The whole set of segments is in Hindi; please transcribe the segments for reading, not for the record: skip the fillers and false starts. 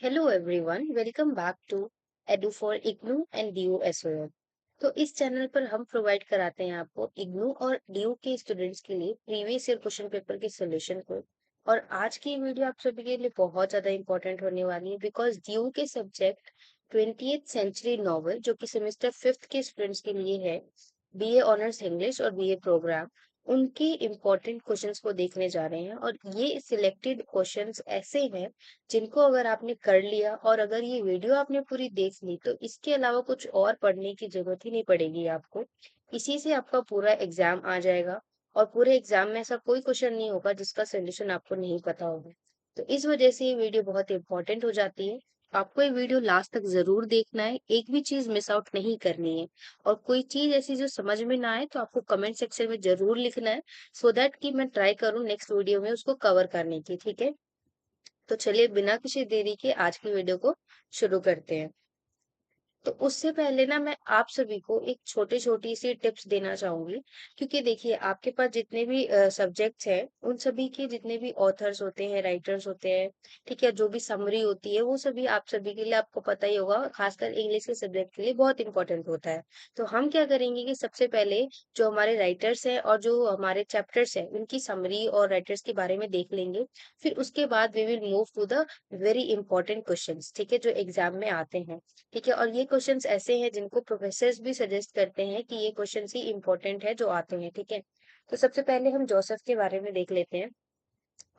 Hello everyone, welcome back to edu for IGNOU and DU SOM. तो इस चैनल पर हम प्रोवाइड कराते हैं आपको इग्नू और डीयू के स्टूडेंट्स के लिए प्रीवियस ईयर क्वेश्चन पेपर के सॉल्यूशन को। और आज की वीडियो आप सभी के लिए बहुत ज्यादा इंपॉर्टेंट होने वाली है बिकॉज डीयू के सब्जेक्ट 20th सेंचुरी नॉवल जो कि सेमेस्टर फिफ्थ के स्टूडेंट्स के लिए है, बीए ऑनर्स इंग्लिश और बीए प्रोग्राम, उनके इम्पोर्टेंट क्वेश्चंस को देखने जा रहे हैं। और ये सिलेक्टेड क्वेश्चंस ऐसे हैं जिनको अगर आपने कर लिया और अगर ये वीडियो आपने पूरी देख ली तो इसके अलावा कुछ और पढ़ने की जरूरत ही नहीं पड़ेगी आपको। इसी से आपका पूरा एग्जाम आ जाएगा और पूरे एग्जाम में ऐसा कोई क्वेश्चन नहीं होगा जिसका सोल्यूशन आपको नहीं पता होगा। तो इस वजह से ये वीडियो बहुत इंपॉर्टेंट हो जाती है। आपको ये वीडियो लास्ट तक जरूर देखना है, एक भी चीज मिस आउट नहीं करनी है। और कोई चीज ऐसी जो समझ में ना आए तो आपको कमेंट सेक्शन में जरूर लिखना है, सो दैट कि मैं ट्राई करूँ नेक्स्ट वीडियो में उसको कवर करने की। ठीक है, तो चलिए बिना किसी देरी के आज की वीडियो को शुरू करते हैं। तो उससे पहले ना मैं आप सभी को एक छोटी छोटी सी टिप्स देना चाहूंगी, क्योंकि देखिए आपके पास जितने भी सब्जेक्ट्स हैं उन सभी के जितने भी ऑथर्स होते हैं, राइटर्स होते हैं, ठीक है, जो भी समरी होती है वो सभी आप सभी के लिए आपको पता ही होगा, खासकर इंग्लिश के सब्जेक्ट के लिए बहुत इंपॉर्टेंट होता है। तो हम क्या करेंगे कि सबसे पहले जो हमारे राइटर्स हैं और जो हमारे चैप्टर्स हैं उनकी समरी और राइटर्स के बारे में देख लेंगे। फिर उसके बाद we will move to the very important questions, ठीक है, जो एग्जाम में आते हैं। ठीक है, और ये क्वेश्चंस ऐसे हैं जिनको प्रोफेसर्स भी सजेस्ट करते हैं कि ये क्वेश्चंस ही इंपॉर्टेंट है जो आते हैं। ठीक है, तो सबसे पहले हम जोसेफ के बारे में देख लेते हैं।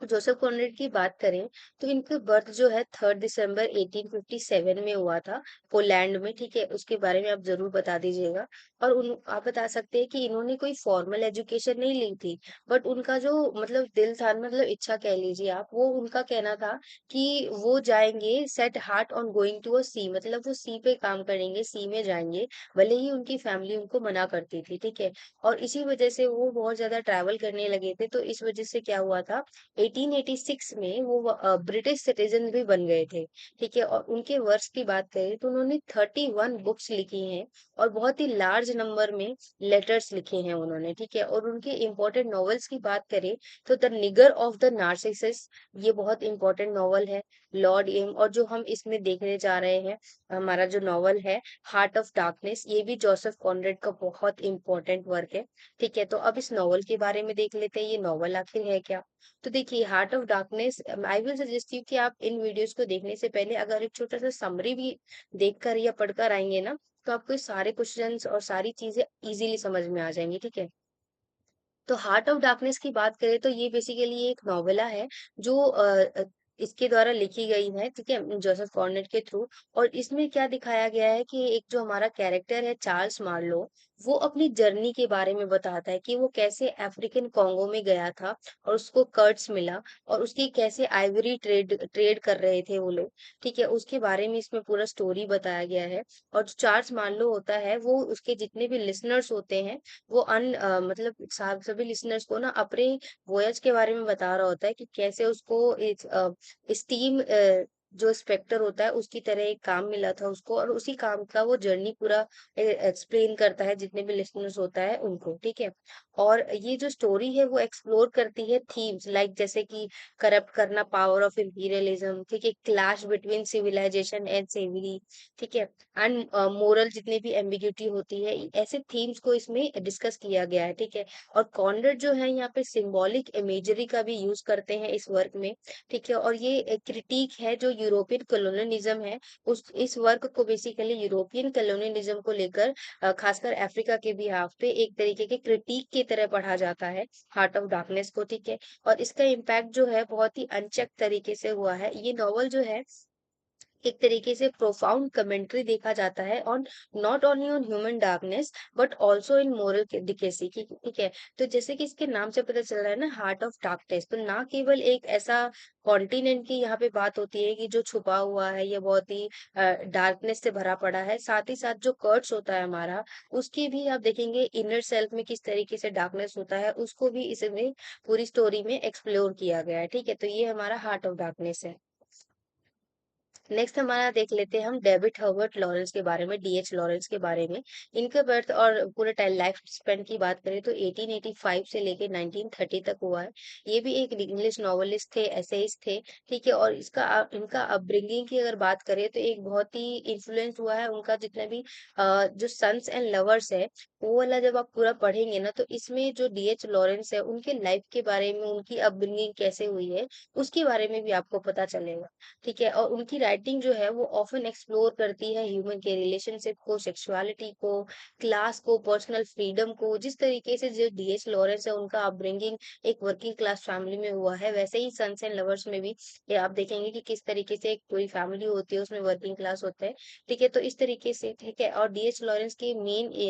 जोसेफ कॉनरेड की बात करें तो इनका बर्थ जो है 3 दिसंबर 1857 में हुआ था, पोलैंड में। ठीक है, उसके बारे में आप जरूर बता दीजिएगा। और आप बता सकते हैं कि इन्होंने कोई फॉर्मल एजुकेशन नहीं ली थी, बट उनका जो मतलब दिल था, मतलब इच्छा कह लीजिए आप, वो उनका कहना था कि वो जाएंगे, set heart on going to a sea, मतलब वो सी पे काम करेंगे, सी में जाएंगे, भले ही उनकी फैमिली उनको मना करती थी। ठीक है, और इसी वजह से वो बहुत ज्यादा ट्रैवल करने लगे थे। तो इस वजह से क्या हुआ था, 1886 में वो ब्रिटिश सिटीजन भी बन गए थे। ठीक है, और उनके वर्क्स की बात करें तो उन्होंने 31 बुक्स लिखी हैं और बहुत ही लार्ज नंबर में लेटर्स लिखे हैं उन्होंने। ठीक है, और उनके इम्पोर्टेंट नॉवेल्स की बात करें तो the nigger of the Narcissus, ये बहुत इंपॉर्टेंट नॉवल है। लॉर्ड एम, और जो हम इसमें देखने जा रहे हैं, हमारा जो नॉवल है हार्ट ऑफ डार्कनेस, ये भी जोसेफ कॉनरेड का बहुत इंपॉर्टेंट वर्क है। ठीक है, तो अब इस नॉवल के बारे में देख लेते हैं, ये नॉवल आखिर है क्या। तो देखिए heart of darkness, I will suggest you कि आप इन वीडियोस को देखने से पहले अगर एक छोटा सा समरी भी देखकर या पढ़कर आएंगे ना, तो आपको ये सारे क्वेश्चंस और सारी चीजें इजीली समझ में आ जाएंगी। ठीक है, तो हार्ट ऑफ डार्कनेस की बात करें तो ये बेसिकली एक नॉवेला है जो इसके द्वारा लिखी गई है, ठीक है, जोसेफ कॉर्नेट के थ्रू। और इसमें क्या दिखाया गया है कि एक जो हमारा कैरेक्टर है चार्ल्स मार्लो, वो अपनी जर्नी के बारे में बताता है कि वो कैसे अफ्रीकन कॉन्गो में गया था और उसको कर्ट्स मिला, और उसकी कैसे आइवरी ट्रेड ट्रेड कर रहे थे वो लोग। ठीक है, उसके बारे में इसमें पूरा स्टोरी बताया गया है। और जो चार्ल्स मार्लो होता है वो उसके जितने भी लिसनर्स होते हैं, वो मतलब सभी लिसनर्स को ना अपने वोयज के बारे में बता रहा होता है कि कैसे उसको एक स्टीम जो स्पेक्टर होता है उसकी तरह एक काम मिला था उसको, और उसी काम का वो जर्नी पूरा एक्सप्लेन करता है जितने भी लिसनर्स होता है उनको। ठीक है, और ये जो स्टोरी है वो एक्सप्लोर करती है थीम्स लाइक जैसे कि करप्ट करना, पावर ऑफ इंपीरियलिज्म, ठीक है, clash between civilization and savagery, ठीक है, एंड मोरल जितनी भी एम्बिग्यूटी होती है, ऐसे थीम्स को इसमें डिस्कस किया गया है। ठीक है, और कॉनरेड जो है यहाँ पे सिंबॉलिक इमेजरी का भी यूज करते हैं इस वर्क में। ठीक है, और ये क्रिटिक है जो यूरोपियन कॉलोनियलिज्म है, उस इस वर्क को बेसिकली यूरोपियन कॉलोनियलिज्म को लेकर खासकर अफ्रीका के बिहाफ पे एक तरीके के क्रिटिक की तरह पढ़ा जाता है हार्ट ऑफ डार्कनेस को। ठीक है, और इसका इम्पैक्ट जो है बहुत ही अनचेक तरीके से हुआ है। ये नॉवल जो है एक तरीके से प्रोफाउंड कमेंट्री देखा जाता है on, not only on human darkness but also in moral decay की। ठीक है, तो जैसे कि इसके नाम से पता चल रहा है ना, हार्ट ऑफ डार्कनेस, तो ना केवल एक ऐसा कॉन्टिनेंट की यहाँ पे बात होती है कि जो छुपा हुआ है या बहुत ही डार्कनेस से भरा पड़ा है, साथ ही साथ जो कर्ट्स होता है हमारा, उसकी भी आप देखेंगे इनर सेल्फ में किस तरीके से डार्कनेस होता है, उसको भी इसमें पूरी स्टोरी में एक्सप्लोर किया गया है। ठीक है, तो ये हमारा हार्ट ऑफ डार्कनेस है। नेक्स्ट हमारा देख लेते हैं हम डेविड हर्बर्ट लॉरेंस के बारे में, डीएच लॉरेंस के बारे में। इनका बर्थ और पूरे टाइम लाइफ स्पेन की बात करें तो 1885 से लेके 1930 तक हुआ है। ये भी एक इंग्लिश नॉवेलिस्ट थे, एसेइस्ट थे, ठीक है। और इनका अपब्रिंगिंग की अगर बात करें तो एक बहुत ही इन्फ्लुएंस हुआ है उनका जितने भी जो सन्स एंड लवर्स है, वो वाला जब आप पूरा पढ़ेंगे ना तो इसमें जो डीएच लॉरेंस है उनके लाइफ के बारे में, उनकी अपब्रिंगिंग कैसे हुई है, उसके बारे में भी आपको पता चलेगा। ठीक है। और उनकी राइटिंग जो है वो ऑफन एक्सप्लोर करती है ह्यूमन के रिलेशनशिप को, सेक्सुअलिटी को, क्लास को, पर्सनल फ्रीडम को। जिस तरीके से जो डीएच लॉरेंस है उनका अपब्रिंगिंग एक वर्किंग क्लास फैमिली में हुआ है, वैसे ही सन्स एंड लवर्स में भी ये आप देखेंगे कि किस तरीके से एक पूरी फैमिली होती है, उसमें वर्किंग क्लास होता है। ठीक है। तो इस तरीके से, ठीक है। और डीएच लॉरेंस के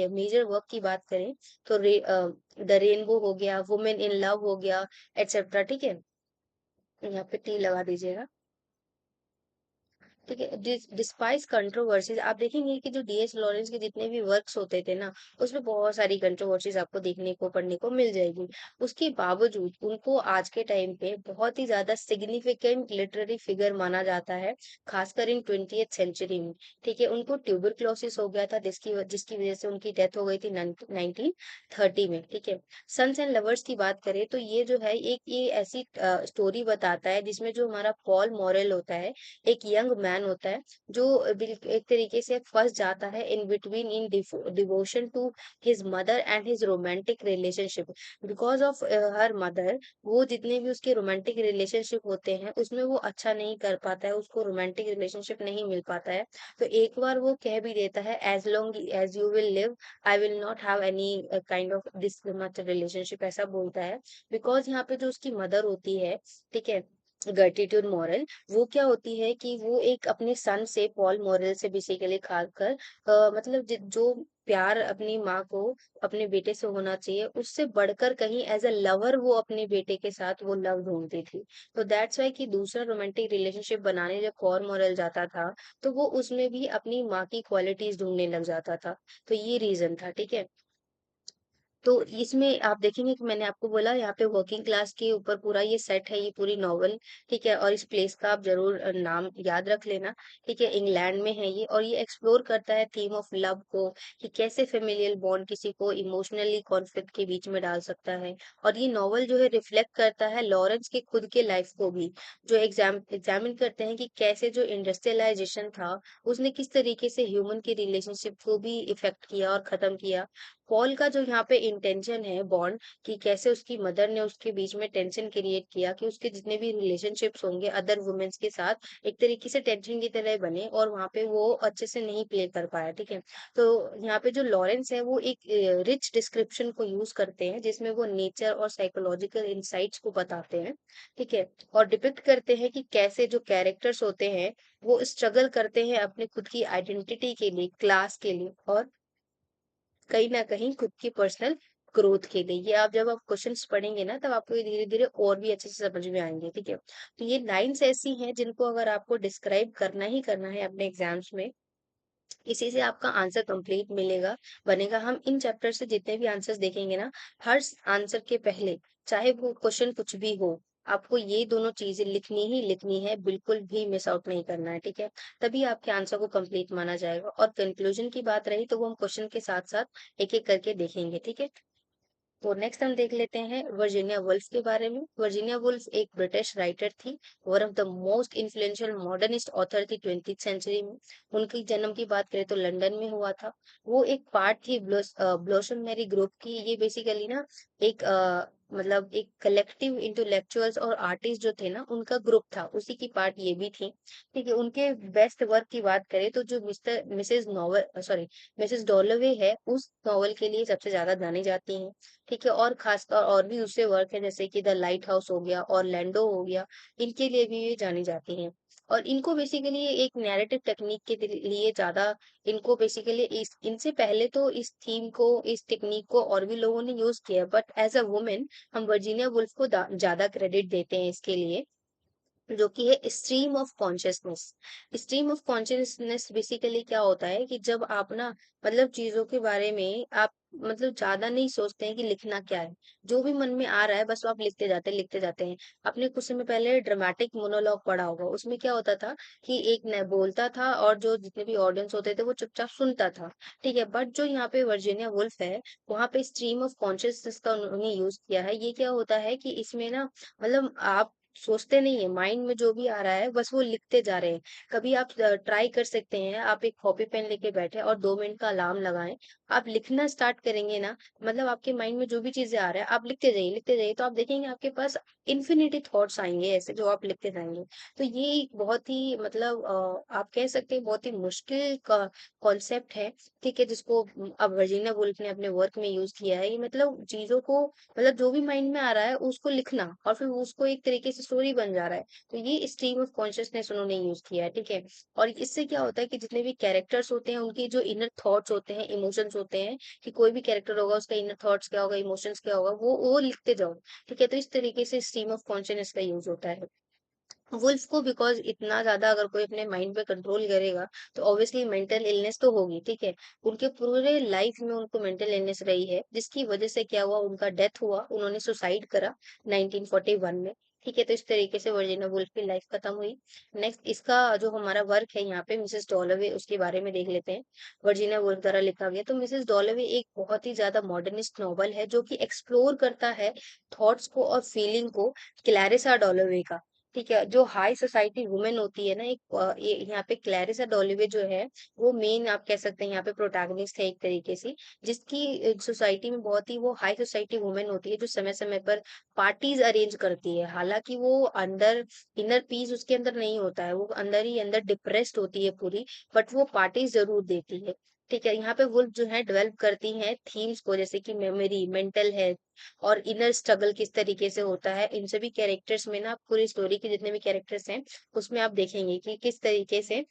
मेजर वर्क की बात करें तो द रेनबो हो गया, वुमेन इन लव हो गया, एटसेट्रा। ठीक है। यहाँ पे टी लगा दीजिएगा। ठीक है। डिस्पाइस कंट्रोवर्सीज आप देखेंगे कि जो डीएच लॉरेंस के जितने भी वर्क्स होते थे ना, उसमें बहुत सारी कंट्रोवर्सीज आपको देखने को पढ़ने को मिल जाएगी। उसके बावजूद उनको आज के टाइम पे बहुत ही ज्यादा सिग्निफिकेंट लिटरेरी फिगर माना जाता है, खासकर इन 20th सेंचुरी में। ठीक है। उनको ट्यूबरक्लोसिस हो गया था, जिसकी जिसकी वजह से उनकी डेथ हो गई थी 1930 में। ठीक है। सन्स एंड लवर्स की बात करें तो ये जो है एक ये ऐसी स्टोरी बताता है जिसमें जो हमारा पॉल मॉरेल होता है, एक यंग मैन होता है जो एक तरीके से फंस जाता है in between in devotion to his mother and his romantic relationship. Because of her mother, वो जितने भी उसके रोमांटिक रिलेशनशिप होते हैं उसमें वो अच्छा नहीं कर पाता है, उसको रोमांटिक रिलेशनशिप नहीं मिल पाता है। तो एक बार वो कह भी देता है, as long as you will live I will not have any kind of this much relationship, ऐसा बोलता है। बिकॉज यहाँ पे जो उसकी मदर होती है, ठीक है, गर्टिट्यूड मॉरल, वो क्या होती है कि वो एक अपने सन से, पॉल मॉरल से बेसिकली खाकर मतलब जो प्यार अपनी माँ को अपने बेटे से होना चाहिए, उससे बढ़कर कहीं एज अ लवर वो अपने बेटे के साथ वो लव ढूंढती थी। तो दैट्स वाई कि दूसरा रोमांटिक रिलेशनशिप बनाने जब पॉल मॉरल जाता था तो वो उसमें भी अपनी माँ की क्वालिटीज ढूंढने लग जाता था। तो ये रीजन था। ठीक है। तो इसमें आप देखेंगे कि मैंने आपको बोला यहाँ पे वर्किंग क्लास के ऊपर पूरा ये सेट है, ये पूरी नॉवल। ठीक है। और इस प्लेस का आप जरूर नाम याद रख लेना। ठीक है। इंग्लैंड में है ये, और ये एक्सप्लोर करता है थीम ऑफ लव को, कि कैसे फेमिलियल बॉन्ड किसी को इमोशनली कॉन्फ्लिक्ट के बीच में डाल सकता है। और ये नॉवल जो है रिफ्लेक्ट करता है लॉरेंस के खुद के लाइफ को भी, जो एग्जामिन करते हैं कि कैसे जो इंडस्ट्रियलाइजेशन था उसने किस तरीके से ह्यूमन के रिलेशनशिप को भी इफेक्ट किया और खत्म किया। पॉल का जो यहाँ पे इंटेंशन है बॉन्ड, कि कैसे उसकी मदर ने उसके बीच में टेंशन क्रिएट किया कि उसके जितने भी रिलेशनशिप्स होंगे अदर वुमेन्स के साथ एक तरीके से टेंशन की तरह बने, और वहां पे वो अच्छे से नहीं प्ले कर पाया। ठीक है। तो यहाँ पे जो लॉरेंस है वो एक रिच डिस्क्रिप्शन को यूज करते हैं जिसमें वो नेचर और साइकोलॉजिकल इंसाइट्स को बताते हैं। ठीक है। और डिपिक्ट करते हैं कि कैसे जो कैरेक्टर्स होते हैं वो स्ट्रगल करते हैं अपने खुद की आइडेंटिटी के लिए, क्लास के लिए, और कहीं ना कहीं खुद की पर्सनल ग्रोथ के लिए। ये आप जब आप क्वेश्चंस पढ़ेंगे ना तब आपको ये धीरे धीरे और भी अच्छे से समझ में आएंगे। ठीक है। तो ये लाइंस ऐसी हैं जिनको अगर आपको डिस्क्राइब करना ही करना है अपने एग्जाम्स में, इसी से आपका आंसर कंप्लीट मिलेगा, बनेगा। हम इन चैप्टर से जितने भी आंसर्स देखेंगे ना, हर आंसर के पहले, चाहे वो क्वेश्चन कुछ भी हो, आपको ये दोनों चीजें लिखनी ही लिखनी है, बिल्कुल भी मिस आउट नहीं करना है। ठीक है। तभी आपके आंसर को कंप्लीट माना जाएगा। और कंक्लूजन की बात रही तो वो हम क्वेश्चन के साथ साथ एक एक करके देखेंगे। ठीक है। तो नेक्स्ट हम देख लेते हैं वर्जीनिया वुल्फ के बारे में। वर्जीनिया वुल्फ एक ब्रिटिश राइटर थी, one of the most influential modernist author थी 20th सेंचुरी में। उनकी जन्म की बात करें तो लंदन में हुआ था। वो एक पार्ट थी ब्लॉसम मेरी ग्रुप की। ये बेसिकली ना एक मतलब एक कलेक्टिव इंटेलेक्चुअल्स और आर्टिस्ट जो थे ना उनका ग्रुप था, उसी की पार्ट ये भी थी। ठीक है। उनके बेस्ट वर्क की बात करें तो जो mister Mrs novel sorry Mrs Dalloway है, उस नॉवल के लिए सबसे ज्यादा जानी जाती हैं। ठीक है। और खासकर और भी दूसरे वर्क है जैसे कि द लाइट हाउस हो गया, और लैंडो हो गया, इनके लिए भी ये जानी जाती हैं। और इनको बेसिकली एक नैरेटिव टेक्निक के लिए ज्यादा, इनको बेसिकली इस इनसे पहले तो इस थीम को, इस टेक्निक को और भी लोगों ने यूज किया, बट एज अ वुमेन हम वर्जीनिया वुल्फ को ज्यादा क्रेडिट देते हैं इसके लिए, जो कि है stream of consciousness. Stream of consciousness basically क्या होता है कि जब आप ना, मतलब चीजों के बारे में आप मतलब ज़्यादा नहीं सोचते हैं कि लिखना क्या है। जो भी मन में आ रहा है बस वो आप लिखते जाते हैं, लिखते जाते हैं। आपने कुछ समय पहले ड्रामेटिक मोनोलॉग पढ़ा होगा, उसमें क्या होता था कि एक न बोलता था और जो जितने भी ऑडियंस होते थे वो चुपचाप सुनता था, ठीक है? बट जो यहाँ पे वर्जीनिया वुल्फ है, वहाँ पे स्ट्रीम ऑफ कॉन्शियसनेस का उन्होंने यूज़ किया है। ये क्या होता है कि इसमें ना मतलब आप सोचते नहीं है, माइंड में जो भी आ रहा है बस वो लिखते जा रहे हैं। कभी आप ट्राई कर सकते हैं, आप एक कॉपी पेन लेके बैठे और 2 मिनट का अलार्म लगाएँ, आप लिखना स्टार्ट करेंगे ना, मतलब आपके माइंड में जो भी चीज़ें आ रहा है, आप लिखते जाइए, तो आप देखेंगे आपके पास इन्फिनिटी थॉट्स आएँगे ऐसे जो आप लिखते जाएँगे। तो ये एक बहुत ही मतलब आप कह सकते हैं बहुत ही मुश्किल का कॉन्सेप्ट है, ठीक है? जिसको अब वर्जीनिया वुल्फ ने अपने वर्क में यूज़ किया है। ये मतलब चीज़ों को मतलब जो भी माइंड में आ रहा है उसको लिखना और फिर उसको एक तरीके से स्टोरी बन जा रहा है। तो ये स्ट्रीम ऑफ कॉन्शियसनेस उन्होंने यूज़ किया है, ठीक है? और इससे क्या होता है कि जितने भी कैरेक्टर्स होते हैं उनके जो इनर थॉट्स होते हैं, इमोशंस होते हैं कि कोई भी कैरेक्टर होगा उसका इनर थॉट्स क्या होगा, इमोशंस क्या होगा वो लिखते जाओ, ठीक है? तो इस तरीके से स्ट्रीम ऑफ कॉन्शियसनेस का यूज़ होता है। वुल्फ को बिकॉज़ इतना ज़्यादा अगर कोई अपने माइंड पे कंट्रोल करेगा, तो ऑब्वियसली मेंटल इलनेस तो होगी, ठीक है? उनके पूरे लाइफ में उनको मेंटल इलनेस रही है, जिसकी वजह से क्या हुआ उनका डेथ हुआ, उन्होंने सुसाइड करा 1941 में, ठीक है? तो इस तरीके से वर्जीनिया वुल्फ की लाइफ खत्म हुई। नेक्स्ट इसका जो हमारा वर्क है यहाँ पे मिसेस डॉलोवे उसके बारे में देख लेते हैं। वर्जीनिया वुल्फ द्वारा लिखा गया, तो मिसेस डॉलोवे एक बहुत ही ज़्यादा मॉडर्निस्ट नॉवल है, जो कि एक्सप्लोर करता है थॉट्स को और फीलिंग को क्लैरिसा डॉलोवे का। ठीक है, जो हाई सोसाइटी वुमेन होती है ना एक ये यहाँ पे क्लैरिसा डॉलिवे जो है, वो मेन आप कह सकते हैं यहाँ पे प्रोटैगनिस्ट है एक तरीके से, जिसकी सोसाइटी में बहुत ही वो हाई सोसाइटी वुमेन होती है जो समय-समय पर पार्टीज़ अरेंज करती है। हालाँकि वो अंदर इनर पीस उसके अंदर नहीं होता है, वो अंदर ही अंदर डिप्रेस्ड होती है पूरी, बट वो पार्टीज़ ज़रूर देती है। ठीक है, यहाँ पे वुल्फ जो है डेवलप करती हैं थीम्स को जैसे कि मेमोरी, मेंटल हेल्थ और इनर स्ट्रगल किस तरीके से होता है। इन सभी कैरेक्टर्स में ना पूरी स्टोरी के जितने भी कैरेक्टर्स हैं, उसमें आप देखेंगे कि किस तरीके से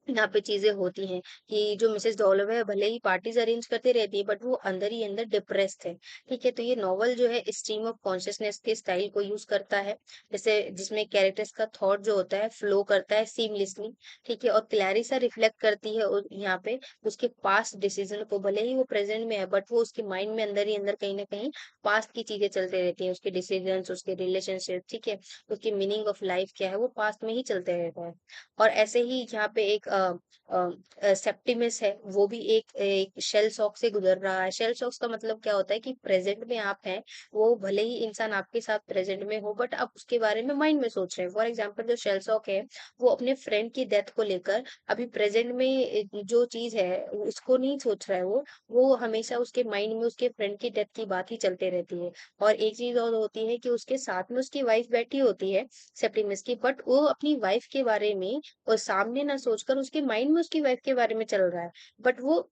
यहाँ पे चीज़ें होती हैं कि जो मिसेस डॉलर है भले ही पार्टीज़ अरेंज करती रहती है बट वो अंदर ही अंदर डिप्रेस्ड है। ठीक है? तो ये नॉवल जो है स्ट्रीम ऑफ कॉन्शसनेस के स्टाइल को यूज़ करता है। जैसे जिसमें कैरेक्टर्स का थॉट जो होता है फ्लो करता है सीमलेसली। ठीक है? और क्लैरिसा रिफ्लेक्ट करती है यहाँ पे उसके पास्ट डिसीज़न को भले ही वो प्रेज़ेंट में है बट वो उसके माइंड में अंदर ही अंदर कहीं न कहीं पास्ट की चीज़ें चलते रहती हैं। उसके डिसीज़न्स, उसके रिलेशनशिप, ठीक है? उसकी मीनिंग ऑफ लाइफ़ क्या है वो पास्ट में ही चलते रहता है। और ऐसे ही यहाँ पे एक सेप्टिमस है, वो भी एक शेल शॉक से गुज़र रहा है। शेल शॉक्स का मतलब क्या होता है कि प्रेज़ेंट में आप हैं, वो भले ही इंसान आपके साथ प्रेज़ेंट में हो बट आप उसके बारे में माइंड में सोच रहे हैं। फॉर एग्ज़ाम्पल जो शेल शॉक है, वो अपने फ्रेंड की डेथ को लेकर अभी प्रेज़ेंट में जो चीज़ है, उसको नहीं सोच रहा है वो हमेशा उसके माइंड में उसके फ्रेंड की डेथ की बात ही चलती रहती है। और एक चीज़ और होती है कि उसके साथ में उसकी वाइफ़ बैठी होती है, सेप्टिमस की, बट वो अपनी वाइफ़ के बारे में और सामने ना सोचकर उसके माइंड में उसकी वाइफ के बारे में चल रहा है। बट वो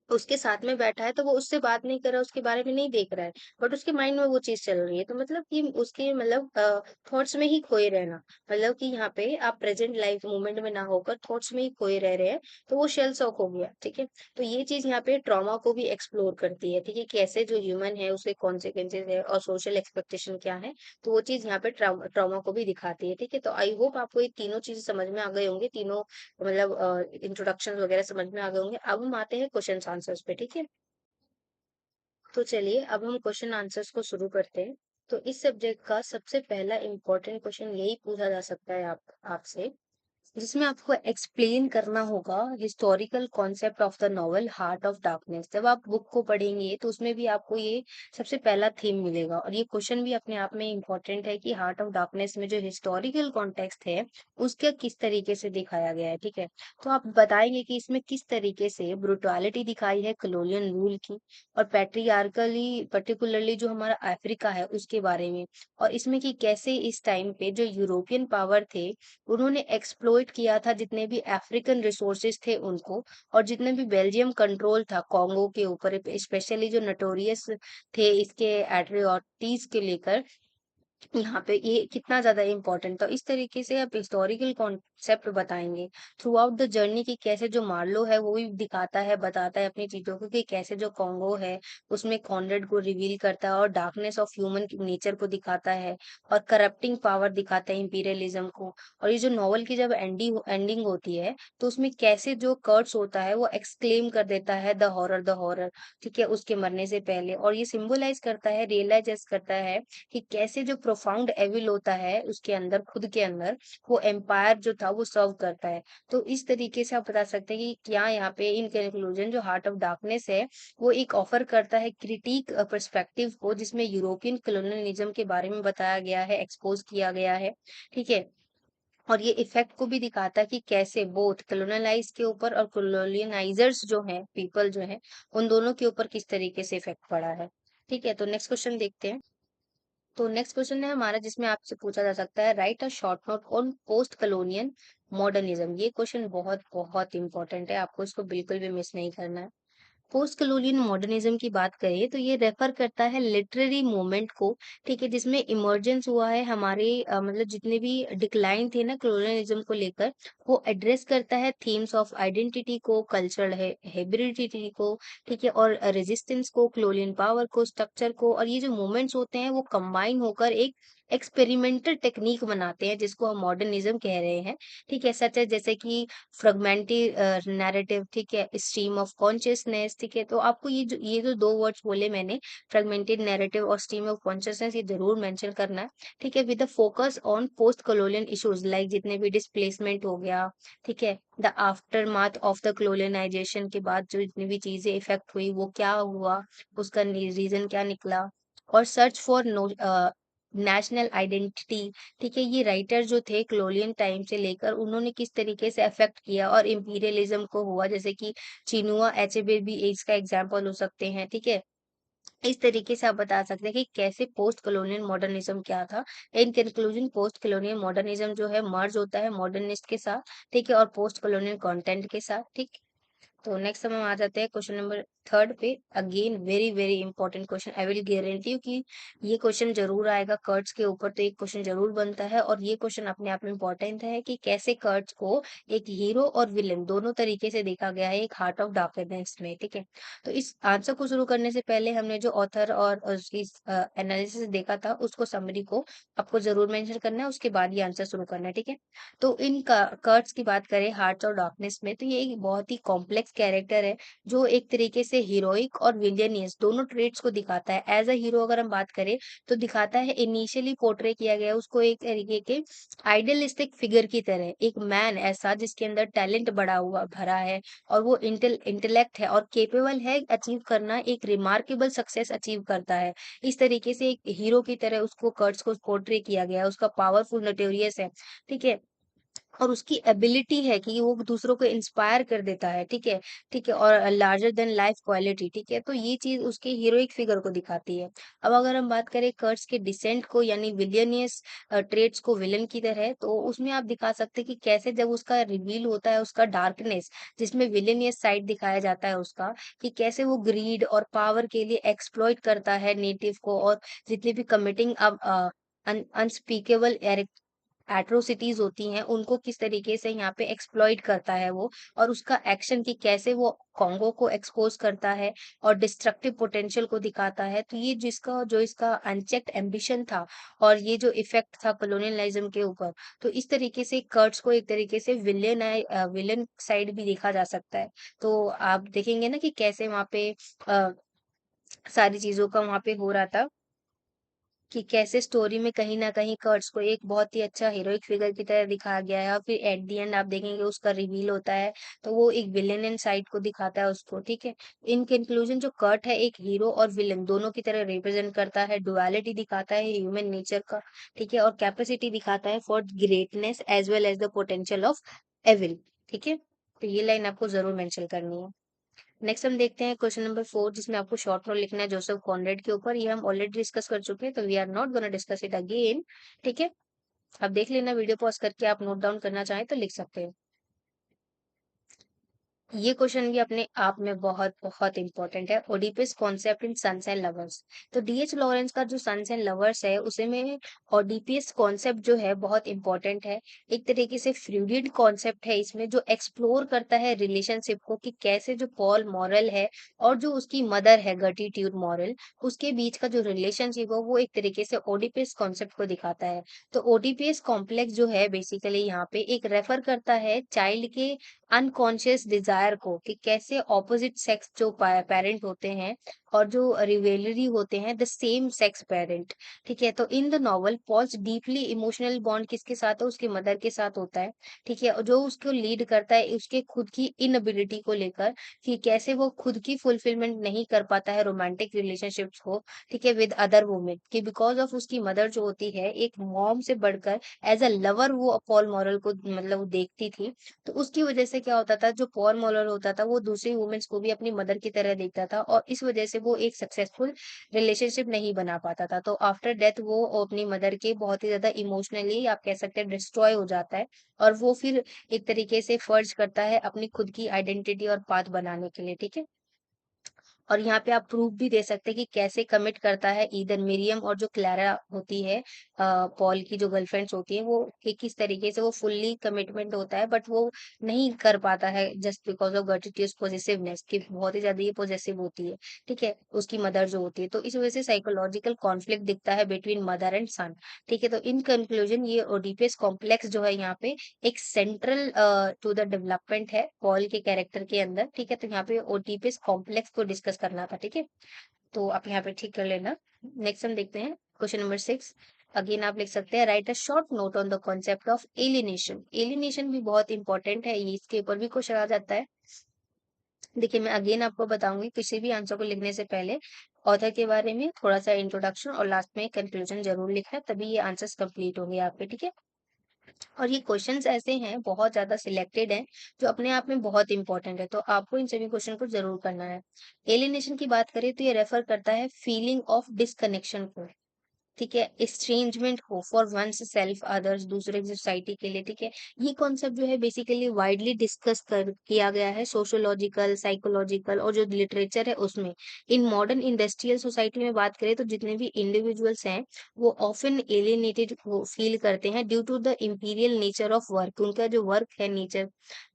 उसके साथ में बैठा है तो वो उससे बात नहीं कर रहा, उसके बारे में नहीं देख रहा है, बट उसके माइंड में वो चीज़ चल रही है। तो मतलब कि उसके मतलब थॉट्स में ही खोए रहना। मतलब कि यहाँ पे आप प्रेज़ेंट लाइफ़ मोमेंट में ना होकर थॉट्स में ही खोए रह रहे हैं, तो वो शेल शॉक हो गया, ठीक है? तो ये चीज़ यहाँ पे ट्रॉमा को भी एक्सप्लोर करती है, ठीक है? कैसे जो ह्यूमन है उसके कॉन्सिक्वेंसेज़ है और सोशल एक्सपेक्टेशन क्या है, तो वो चीज़ यहाँ पे ट्रॉमा को भी दिखाती है, ठीक है? तो आई होप आपको ये तीनों चीज़ें समझ में आ गई होंगी, तीनों मतलब इंट्रोडक्शन वगैरह समझ में आ गए होंगे। अब हम आते हैं क्वेश्चन आंसर्स पे, ठीक है? तो चलिए अब हम क्वेश्चन आंसर्स को शुरू करते हैं। तो इस सब्जेक्ट का सबसे पहला इम्पोर्टेंट क्वेश्चन यही पूछा जा सकता है आपसे जिसमें आपको एक्सप्लेन करना होगा historical concept of the novel heart of darkness. जब आप बुक को पढ़ेंगे तो उसमें भी आपको ये सबसे पहला थीम मिलेगा और ये क्वेश्चन भी अपने आप में इम्पोर्टेंट है कि हार्ट ऑफ डार्कनेस में जो हिस्टोरिकल कॉन्टेक्स्ट है उसका किस तरीके से दिखाया गया है, ठीक है? तो आप बताएंगे कि इसमें किस तरीके से ब्रुटैलिटी दिखाई है कॉलोनियल रूल की और पैट्रियार्कली पर्टिकुलरली जो हमारा अफ्रीका है उसके बारे में और इसमें कि कैसे इस टाइम पे जो यूरोपियन पावर थे उन्होंने एक्सप्लॉइट किया था जितने भी अफ्रीकन रिसोर्सेज थे उनको और जितने भी बेल्जियम कंट्रोल था कॉन्गो के ऊपर स्पेशली जो नटोरियस थे इसके एट्रियोटीज के लेकर यहाँ पे ये कितना ज़्यादा इम्पोर्टेंट था। इस तरीके से आप हिस्टोरिकल कॉन्सेप्ट बताएँगे थ्रू आउट द जर्नी कि कैसे जो मार्लो है वो भी दिखाता है, बताता है अपनी चीज़ों को कि कैसे जो कॉन्गो है उसमें कॉनरेड को रिवील करता है और डार्कनेस ऑफ ह्यूमन नेचर को दिखाता है और करप्टिंग पावर दिखाता है इम्पीरियलिज्म को। और ये जो नॉवल की जब एंडिंग होती है तो उसमें कैसे जो कर्ट्स होता है वो एक्सक्लेम कर देता है द हॉरर, ठीक है? उसके मरने से पहले और ये सिंबलाइज़ करता है, रियलाइज़ करता है कि कैसे जो प्रोफाउंड एविल होता है उसके अंदर खुद के अंदर वो एम्पायर जो था वो सर्व करता है। तो इस तरीके से आप बता सकते हैं कि क्या यहाँ पे इन कंक्लूजन जो हार्ट ऑफ डार्कनेस है वो एक ऑफर करता है क्रिटिक पर्सपेक्टिव को जिसमें यूरोपियन कॉलोनियलिज्म के बारे में बताया गया है, एक्सपोज किया गया है, ठीक है? और ये इफेक्ट को भी दिखाता है कि कैसे बोथ कॉलोनलाइज के ऊपर और कॉलोनियलाइजर्स जो हैं पीपल जो हैं उन दोनों के ऊपर किस तरीके से इफेक्ट पड़ा है। ठीक है, तो नेक्स्ट क्वेश्चन देखते हैं। तो नेक्स्ट क्वेश्चन है हमारा जिसमें आपसे पूछा जा सकता है right a short note on post colonial modernism. ये क्वेश्चन बहुत बहुत इंपॉर्टेंट है, आपको इसको बिल्कुल भी मिस नहीं करना है। पोस्ट कॉलोनियल मॉडर्निज्म की बात करें तो ये रेफर करता है लिटरेरी मूवमेंट को, ठीक है, जिसमें इमर्जेंस हुआ है हमारे मतलब जितने भी डिक्लाइन थे ना कॉलोनियलिज्म को लेकर, वो एड्रेस करता है थीम्स ऑफ आइडेंटिटी को, कल्चरल हेबिलिटी को, ठीक है, और रेजिस्टेंस को, कॉलोनियल पावर को, स्ट्रक्चर को। और ये जो मूवमेंट्स होते हैं वो कंबाइन होकर एक एक्सपेरिमेंटल टेक्निक बनाते हैं जिसको हम मॉडर्निज्म कह रहे हैं, ठीक है। सच है जैसे कि फ्रेगमेंटेड नैरेटिव, ठीक है, स्ट्रीम ऑफ कॉन्शियसनेस, ठीक है। तो आपको ये जो दो वर्ड्स बोले मैंने, फ्रेगमेंटेड नैरेटिव और स्ट्रीम ऑफ कॉन्शियसनेस, ये जरूर मेंशन करना है, ठीक है, with the focus on post colonial issues like जितने भी डिस्प्लेसमेंट हो गया, ठीक है, the aftermath of the colonization के बाद जो जितनी भी चीजें इफेक्ट हुई वो क्या हुआ, उसका रीजन क्या निकला, और सर्च फॉर नेशनल आइडेंटिटी, ठीक है। ये राइटर जो थे कॉलोनियल टाइम से लेकर उन्होंने किस तरीके से अफेक्ट किया और इंपीरियलिज्म को हुआ, जैसे कि चिनुआ एचेबे भी इसका एग्जांपल हो सकते हैं, ठीक है। इस तरीके से आप बता सकते हैं कि कैसे पोस्ट कॉलोनियल मॉडर्निज्म क्या था। In conclusion post colonial modernism जो है मर्ज होता है मॉडर्निस्ट के साथ, ठीक है, और पोस्ट कॉलोनियल कंटेंट के साथ, ठीक। तो नेक्स्ट हम आ जाते हैं क्वेश्चन नंबर थर्ड पे। Again very very important question, I will guarantee you कि ये क्वेश्चन जरूर आएगा कर्ट्स के ऊपर, तो एक क्वेश्चन जरूर बनता है। और ये क्वेश्चन अपने आप में इंपॉर्टेंट है कि कैसे कर्ट्स को एक हीरो और विलेन दोनों तरीके से देखा गया है एक हार्ट ऑफ डार्कनेस में, ठीक है। तो इस आंसर को शुरू करने से पहले हमने जो ऑथर और उसकी एनालिसिस देखा था उसको समरी को आपको जरूर मेंशन करना है, उसके बाद ये आंसर शुरू करना है, ठीक है। तो इन कर्ट्स की बात करें हार्ट्स और डार्कनेस में, तो ये एक बहुत ही कॉम्प्लेक्स कैरेक्टर है जो एक तरीके से हीरोइक और विलियनियस दोनों ट्रेड्स को दिखाता है। एज अ हीरो अगर हम बात करें तो दिखाता है, इनिशियली पोर्ट्रे किया गया है उसको एक तरीके के आइडियलिस्टिक फिगर की तरह, एक मैन ऐसा जिसके अंदर टैलेंट बड़ा हुआ भरा है और वो इंटेलेक्ट है और केपेबल है अचीव करना, एक रिमार्केबल सक्सेस अचीव करता है। इस तरीके से एक हीरो की तरह उसको कर्ट्स को पोर्ट्रे किया गया है, उसका पावरफुल नोटोरियस है, ठीक है। और उसकी एबिलिटी है कि वो दूसरों को इंस्पायर कर देता है, ठीक है, ठीक है, और लार्जर देन लाइफ क्वालिटी, ठीक है। तो ये चीज उसके हीरोइक फिगर को दिखाती है। अब अगर हम बात करें कर्ट्स के डिसेंट को यानी विलियनियस ट्रेट्स को विलन की तरह, तो उसमें आप दिखा सकते हैं कि कैसे जब उसका रिवील होता है उसका डार्कनेस, जिसमें विलियनियस साइड दिखाया जाता है उसका, कि कैसे वो ग्रीड और पावर के लिए एक्सप्लॉइट करता है नेटिव को, और जितने भी कमिटिंग अब अनस्पीकेबल एट्रोसिटीज होती हैं उनको किस तरीके से यहाँ पे एक्सप्लॉइट करता है वो, और उसका एक्शन कि कैसे वो कॉन्गो को एक्सपोज करता है और डिस्ट्रक्टिव पोटेंशियल को दिखाता है। तो ये जिसका जो इसका अनचेक्ड एम्बिशन था और ये जो इफेक्ट था कॉलोनियलिज्म के ऊपर, तो इस तरीके से कर्ट्स को एक तरीके से विलेन साइड भी देखा जा सकता है। तो आप देखेंगे ना कि कैसे वहाँ पे अ, सारी चीजों का वहाँ पे हो रहा था कि कैसे स्टोरी में कहीं न कहीं कर्ट्स को एक बहुत ही अच्छा हीरोइक फिगर की तरह दिखाया गया है और फिर एट द एंड आप देखेंगे उसका रिवील होता है, तो वो एक विलेन साइड को दिखाता है उसको, ठीक है। इन कंक्लूजन जो कर्ट है एक हीरो और विलेन दोनों की तरह रिप्रेजेंट करता है, डुअलिटी दिखाता है ह्यूमन नेचर का, ठीक है, और कैपेसिटी दिखाता है for greatness as well as the potential of evil, ठीक है। तो ये लाइन आपको जरूर मेंशन करनी है। नेक्स्ट हम देखते हैं क्वेश्चन नंबर 4 जिसमें आपको शॉर्ट नोट लिखना है जोसेफ कॉनरेड के ऊपर। ये हम ऑलरेडी डिस्कस कर चुके हैं तो we are not gonna discuss it again, ठीक है। आप देख लेना, वीडियो पॉज करके आप नोट डाउन करना चाहें तो लिख सकते हैं। ये क्वेश्चन भी अपने आप में बहुत बहुत इंपॉर्टेंट है। Oedipus concept in Sons and Lovers. तो डीएच लॉरेंस का जो सन्स एंड लवर्स है उसे में ओडिपस कॉन्सेप्ट जो है बहुत इंपॉर्टेंट है। एक तरीके से फ्लूइड कॉन्सेप्ट है इसमें, जो एक्सप्लोर करता है रिलेशनशिप को कि कैसे जो पॉल मॉरल है और जो उसकी मदर है गर्टिट्यूड मॉरल, उसके बीच का जो रिलेशनशिप है वो एक तरीके से ओडिपस कॉन्सेप्ट को दिखाता है। तो ओडिपस कॉम्प्लेक्स जो है बेसिकली यहाँ पे एक रेफर करता है चाइल्ड के अनकॉन्शियस डिजायर को, कि कैसे ऑपोजिट सेक्स जो पेरेंट होते हैं और जो रिवेलरी होते हैं द सेम सेक्स पेरेंट। ठीक है, तो in the novel Paul's deeply emotional bond किसके साथ है, उसकी मदर के साथ होता है। ठीक है, और जो उसको लीड करता है उसके खुद की इनएबिलिटी को लेकर, कि कैसे वो खुद की फुलफिलमेंट नहीं कर पाता है रोमांटिक रिलेशनशिप्स को, ठीक है, विद अदर वुमेन, कि बिकॉज ऑफ उसकी मदर जो होती है एक मॉम से बढ़कर एज अ लवर वो पॉल मॉरल को मतलब वो देखती थी। तो उसकी वजह से क्या होता था, जो पॉल मॉलर होता था वो दूसरी वुमेन्स को भी अपनी मदर की तरह देखता था, और इस वजह से वो एक सक्सेसफुल रिलेशनशिप नहीं बना पाता था। तो आफ्टर डेथ वो अपनी मदर के बहुत ही ज्यादा इमोशनली आप कह सकते हैं डिस्ट्रॉय हो जाता है, और वो फिर एक तरीके से फर्ज करता है अपनी खुद की आइडेंटिटी और पाथ बनाने के लिए। ठीक है, और यहाँ पे आप प्रूफ भी दे सकते हैं कि कैसे कमिट करता है ईदर मिरियम, और जो क्लारा होती है पॉल की जो गर्लफ्रेंड्स होती है वो, कि किस तरीके से वो फुल्ली कमिटमेंट होता है बट वो नहीं कर पाता है जस्ट बिकॉज ऑफ गर्टिट्यूड पोजेसिवनेस, की बहुत ही ज्यादा ये पोजेसिव होती है। ठीक है, उसकी मदर जो होती है, तो इस वजह से साइकोलॉजिकल कॉन्फ्लिक्ट दिखता है बिटवीन मदर एंड सन। ठीक है, तो इन कंक्लूजन ये ओडिपस कॉम्प्लेक्स जो है यहाँ पे एक सेंट्रल टू द डेवलपमेंट है पॉल के कैरेक्टर के अंदर। ठीक है, तो यहाँ पे ओटिपस कॉम्प्लेक्स को डिस्कस करना था। ठीक है, तो आप यहाँ पे ठीक कर लेना। नेक्स्ट हम देखते हैं क्वेश्चन नंबर 6। अगेन आप लिख सकते हैं right a short note on the concept of alienation. Alienation भी बहुत इंपॉर्टेंट है, ये इसके ऊपर भी क्वेश्चन आ जाता है। देखिए, मैं अगेन आपको बताऊंगी किसी भी आंसर को लिखने से पहले ऑथर के बारे में थोड़ा सा इंट्रोडक्शन और लास्ट में कंक्लूजन जरूर लिखना, तभी ये आंसर्स कंप्लीट होंगे आपके। ठीक है, और ये क्वेश्चंस ऐसे हैं, बहुत ज्यादा सिलेक्टेड हैं, जो अपने आप में बहुत इंपॉर्टेंट है, तो आपको इन सभी क्वेश्चन को जरूर करना है। एलिनेशन की बात करें तो ये रेफर करता है फीलिंग ऑफ डिसकनेक्शन को। ठीक है, एस्ट्रेंजमेंट हो फॉर वंस सेल्फ अदर्स, दूसरे की सोसाइटी के लिए। ठीक है, ये कॉन्सेप्ट जो है बेसिकली वाइडली डिस्कस कर किया गया है सोशियोलॉजिकल साइकोलॉजिकल और जो लिटरेचर है उसमें। इन मॉडर्न इंडस्ट्रियल सोसाइटी में बात करें तो जितने भी इंडिविजुअल्स हैं वो ऑफन एलिएनेटेड फील करते हैं due to the imperial nature of work. उनका जो वर्क है नेचर,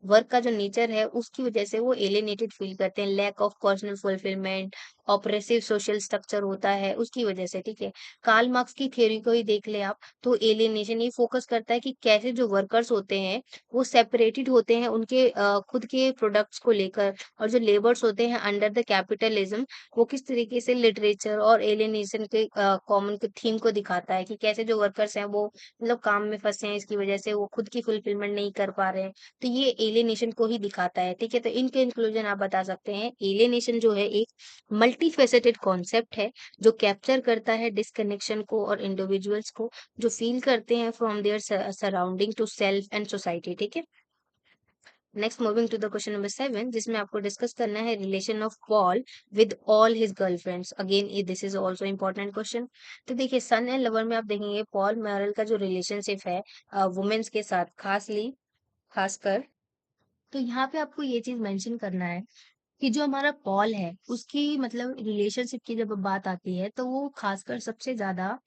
वर्क का जो नेचर है उसकी वजह से वो एलिएनेटेड फील करते हैं। Lack of personal fulfilment, oppressive social structure होता है उसकी वजह से। ठीक है, कार्ल मार्क्स की थ्योरी को ही देख ले आप, तो एलियनेशन ये फोकस करता है कि कैसे जो वर्कर्स होते हैं वो सेपरेटेड होते हैं उनके खुद के प्रोडक्ट्स को लेकर, और जो लेबर्स होते हैं अंडर द कैपिटलिज्म, वो किस तरीके से लिटरेचर और एलियनेशन के कॉमन थीम को दिखाता है, कि कैसे जो वर्कर्स हैं वो मतलब काम में फंसे हैं, इसकी वजह से वो खुद की फुलफिलमेंट नहीं कर पा रहे हैं। तो ये एलियनेशन को ही दिखाता है। ठीक है, तो इन कंक्लूजन आप बता सकते हैं एलियनेशन जो है एक मल्टी फेसेटेड कॉन्सेप्ट है, जो कैप्चर करता है डिसकनेक्शन को और इंडिविजुअल्स को जो फील करते हैं from their surrounding to self and society. ठीक है, next moving to the question number 7, जिसमें आपको डिस्कस करना है relation of Paul with all his girlfriends. Again this is also important question. तो देखिए, सन एंड लवर में आप देखेंगे पॉल मैरल का जो रिलेशनशिप है वुमेन्स के साथ खासकर, तो यहाँ पे आपको ये चीज मेंशन करना है कि जो हमारा पॉल है उसकी मतलब रिलेशनशिप की जब बात आती है तो वो खासकर सबसे ज्यादा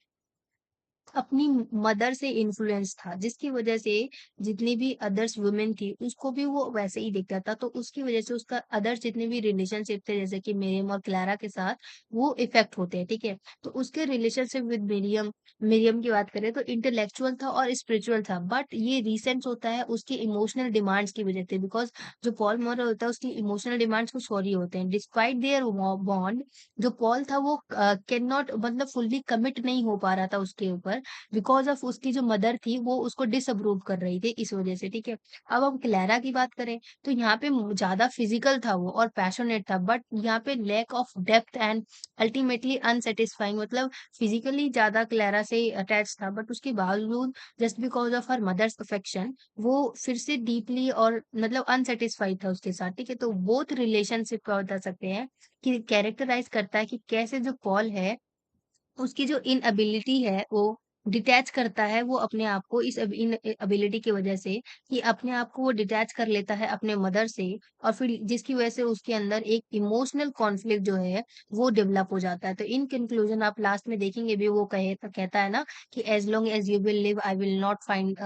अपनी मदर से इन्फ्लुएंस था, जिसकी वजह से जितनी भी अदर्स वुमेन थी उसको भी वो वैसे ही देखता था। तो उसकी वजह से उसका अदर्स जितने भी रिलेशनशिप थे जैसे कि मिरियम और क्लारा के साथ वो इफेक्ट होते हैं। ठीक है, तो उसके रिलेशनशिप विद मिरियम, मिरियम की बात करें तो इंटेलेक्चुअल था और स्पिरिचुअल था, बट ये रिसेंट होता है उसकी इमोशनल डिमांड्स की वजह से, बिकॉज जो पॉल मॉरल होता है उसकी इमोशनल डिमांड्स कुछ और ही होते हैं। डिस्पाइट देयर बॉन्ड, जो पॉल था वो कैन नॉट मतलब फुल्ली कमिट नहीं हो पा रहा था उसके ऊपर, बिकॉज ऑफ उसकी जो मदर थी वो उसको डिसअप्रूव कर रही थी इस वजह से। ठीक है, अब हम क्लैरा की बात करें तो यहाँ पे ज्यादा फिजिकल था वो और पैशनेट था, बट यहाँ पे lack of depth and ultimately unsatisfying, मतलब फिजिकली ज्यादा क्लैरा से अटैच था बट उसके बावजूद just because of her mother's affection वो फिर से डीपली और मतलब अनसेटिस्फाइड था उसके साथ। ठीक है, तो बोथ रिलेशनशिप का बता सकते हैं कि कैरेक्टराइज करता है कि कैसे जो पॉल है उसकी जो इनएबिलिटी है वो डिटैच करता है वो अपने आप को इस इन एबिलिटी की वजह से कि अपने आप को वो डिटैच कर लेता है अपने मदर से, और फिर जिसकी वजह से उसके अंदर एक इमोशनल कॉन्फ्लिक्ट जो है वो डेवलप हो जाता है। तो इन कंक्लूजन आप लास्ट में देखेंगे भी वो कहता है ना कि as long as you will live I will not find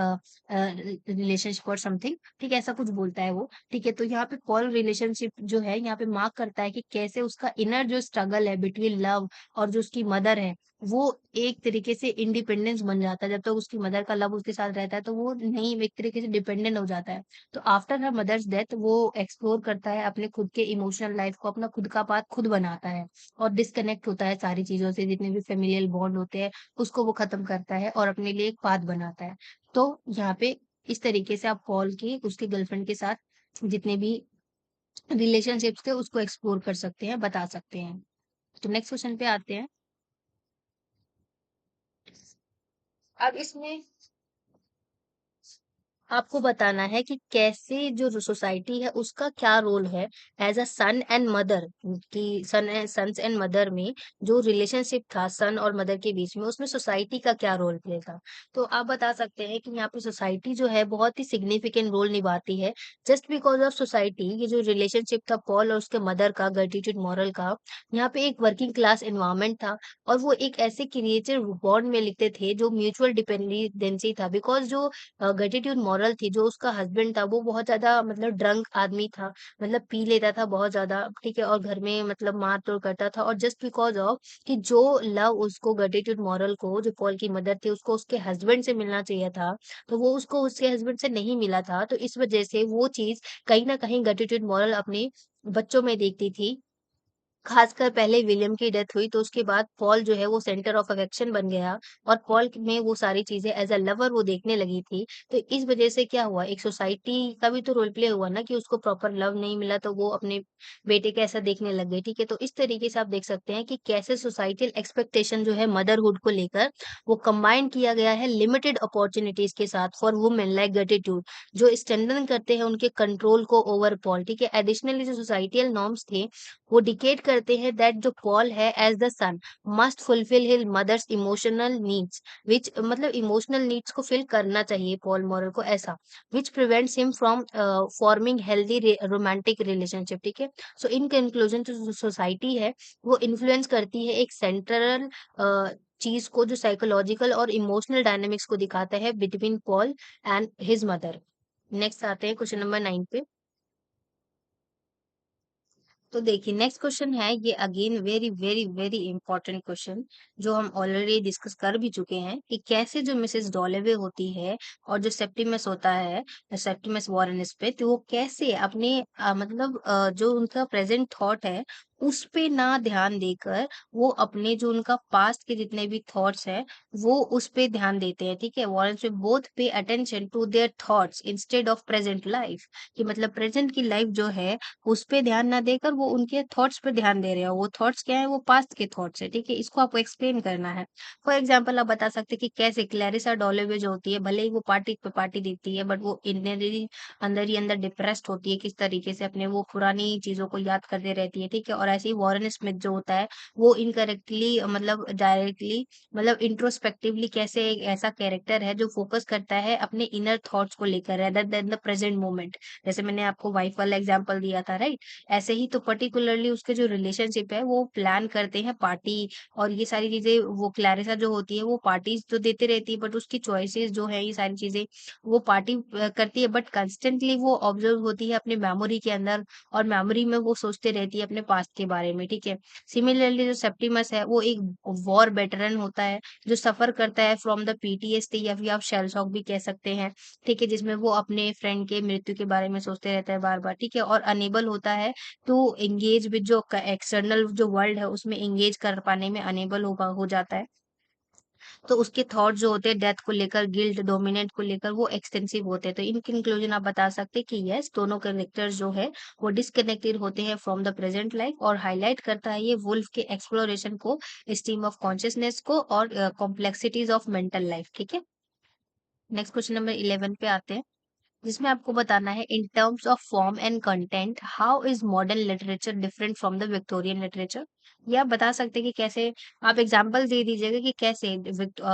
relationship और समथिंग, ठीक है, ऐसा कुछ बोलता है वो। ठीक है, तो यहाँ पे पॉल रिलेशनशिप जो है यहाँ पे मार्क करता है कि कैसे उसका इनर जो स्ट्रगल है बिटवीन लव और जो उसकी मदर है, वो एक तरीके से इंडिपेंडेंस बन जाता है। जब तक उसकी मदर का लव उसके साथ रहता है तो वो नहीं, एक तरीके से डिपेंडेंट हो जाता है। तो आफ्टर हर मदर्स डेथ वो एक्सप्लोर करता है अपने खुद के इमोशनल लाइफ को, अपना खुद का पाथ खुद बनाता है और डिस्कनेक्ट होता है सारी चीजों से, जितने भी फेमिलियल बॉन्ड होते हैं उसको वो खत्म करता है और अपने लिए एक पाथ बनाता है। तो यहाँ पे इस तरीके से आप पॉल के उसके गर्लफ्रेंड के साथ जितने भी रिलेशनशिप्स थे उसको एक्सप्लोर कर सकते हैं, बता सकते हैं। तो नेक्स्ट क्वेश्चन पे आते हैं। अब इसमें आपको बताना है कि कैसे जो सोसाइटी है उसका क्या रोल है as a son and mother, कि सन्स एंड मदर में जो रिलेशनशिप था सन और मदर के बीच में, उसमें सोसाइटी का क्या रोल प्ले था। तो आप बता सकते हैं कि यहाँ पे सोसाइटी जो है बहुत ही सिग्निफिकेंट रोल निभाती है। जस्ट बिकॉज ऑफ सोसाइटी, ये जो रिलेशनशिप था पॉल और उसके मदर का, गर्टिट्यूड मॉरल का, यहाँ पे एक वर्किंग क्लास एनवायरमेंट था और वो एक ऐसे क्रिएटिव बॉन्ड में लिखते थे जो म्यूचुअल डिपेंडेंसी था। बिकॉज जो ग्रेटिट्यूड मॉरल थी, जो उसका हस्बैंड था वो बहुत ज्यादा मतलब ड्रंक आदमी था, मतलब पी लेता था बहुत ज्यादा, ठीक है, और घर में मतलब मार तोड़ करता था। और जस्ट बिकॉज ऑफ कि जो लव उसको ग्रेटिट्यूड मॉरल को, जो पॉल की मदर थी उसको उसके हस्बैंड से मिलना चाहिए था, तो वो उसको उसके हस्बैंड से नहीं मिला था। तो इस वजह से वो चीज कहीं ना कहीं ग्रेटिट्यूड मॉरल अपने बच्चों में देखती थी। खासकर पहले विलियम की डेथ हुई तो उसके बाद पॉल जो है वो सेंटर ऑफ अफेक्शन बन गया और पॉल में वो सारी चीजें एज अ लवर वो देखने लगी थी। तो इस वजह से क्या हुआ, एक सोसाइटी का भी तो रोल प्ले हुआ ना कि उसको प्रॉपर लव नहीं मिला तो वो अपने बेटे के ऐसा देखने लग गई। ठीक है, तो इस तरीके से आप देख सकते हैं कि कैसे सोसाइटल एक्सपेक्टेशन जो है मदरहुड को लेकर वो कंबाइन किया गया है लिमिटेड अपॉर्चुनिटीज के साथ फॉर वुमेन लाइक ग्रेटिट्यूड, जो स्ट्रेंथन करते हैं उनके कंट्रोल को ओवर पॉल। ठीक है, एडिशनली जो सोसाइटल नॉर्म्स थे वो डिकेट करते हैं दैट जो पॉल है as the son must fulfil his mother's emotional needs, which मतलब इमोशनल नीड्स को फिल करना चाहिए पॉल मॉरल को ऐसा, which prevents him from forming healthy romantic relationship. ठीक है, सो इन कंक्लूजन जो सोसाइटी है वो इन्फ्लुएंस करती है एक सेंट्रल चीज को जो साइकोलॉजिकल और इमोशनल डायनेमिक्स को दिखाता है between Paul and his mother. Next आते हैं क्वेश्चन नंबर 9 पे। तो देखिए नेक्स्ट क्वेश्चन है ये, again very very very important question, जो हम ऑलरेडी डिस्कस कर भी चुके हैं कि कैसे जो मिसेस डॉलेवे होती है और जो सेप्टिमस होता है, सेप्टिमस वॉरेनस पे, तो वो कैसे अपने मतलब जो उनका प्रेजेंट थॉट है उस पे ना ध्यान देकर वो अपने जो उनका पास्ट के जितने भी थॉट्स हैं वो उस पे ध्यान देते हैं। ठीक है, वॉरेन्स पे both pay attention to their thoughts instead of present life, कि मतलब प्रेजेंट की लाइफ जो है उस पे ध्यान ना देकर वो उनके थॉट्स पे ध्यान दे रहे हो। वो थॉट्स क्या है, वो पास्ट के थॉट्स है। ठीक है, इसको आपको एक्सप्लेन करना है। फॉर एग्जाम्पल आप बता सकते हैं कि कैसे क्लैरिसा डॉलोवे जो होती है, भले ही वो पार्टी पे पार्टी देती है बट वो इंटरनली अंदर ही अंदर डिप्रेस्ड होती है, किस तरीके से अपने वो पुरानी चीजों को याद करते रहती है। ठीक है, और ऐसे ही वॉरेन स्मिथ जो होता है वो इनकरेक्टली मतलब डायरेक्टली मतलब इंट्रोस्पेक्टिवली कैसे एक ऐसा कैरेक्टर है जो फोकस करता है अपने इनर थॉट्स को लेकर rather than the present moment. जैसे मैंने आपको वाइफ वाला एग्जांपल दिया था, राइट? ऐसे ही तो पर्टिकुलरली उसके जो रिलेशनशिप है वो प्लान करते हैं पार्टी और ये सारी चीजें। वो क्लैरिसा जो होती है वो पार्टीज तो देते रहती है बट उसकी चॉइसेस जो है ये सारी चीजें वो पार्टी करती है, बट कंस्टेंटली वो ऑब्जर्व होती है अपने मेमोरी के अंदर और मेमोरी में वो सोचते रहती है अपने पास्ट के बारे में। ठीक है, सिमिलरली जो सेप्टिमस है वो एक वॉर वेटरन होता है जो सफर करता है फ्रॉम द पीटीएसडी या फिर आप शेल शॉक भी कह सकते हैं। ठीक है, जिसमें वो अपने फ्रेंड के मृत्यु के बारे में सोचते रहता है बार बार। ठीक है, और अनेबल होता है टू एंगेज विद जो एक्सटर्नल जो वर्ल्ड है उसमें एंगेज कर पाने में अनेबल हो जाता है। तो उसके थॉट जो होते हैं डेथ को लेकर, गिल्ट डोमिनेंट को लेकर, वो एक्सटेंसिव होते हैं। तो इन कंक्लूजन आप बता सकते हैं कि यस, दोनों कैरेक्टर्स जो है वो डिस्कनेक्टेड होते हैं फ्रॉम द प्रेजेंट लाइफ, और हाईलाइट करता है ये वुल्फ के एक्सप्लोरेशन को, स्ट्रीम ऑफ कॉन्शियसनेस को और कॉम्प्लेक्सिटीज ऑफ मेंटल लाइफ। ठीक है, नेक्स्ट क्वेश्चन नंबर 11 पे आते हैं। जिसमें आपको बताना है in terms of form and content how is modern literature different from the Victorian literature. ये आप बता सकते हैं कि कैसे, आप एग्जांपल दे दीजिएगा कि कैसे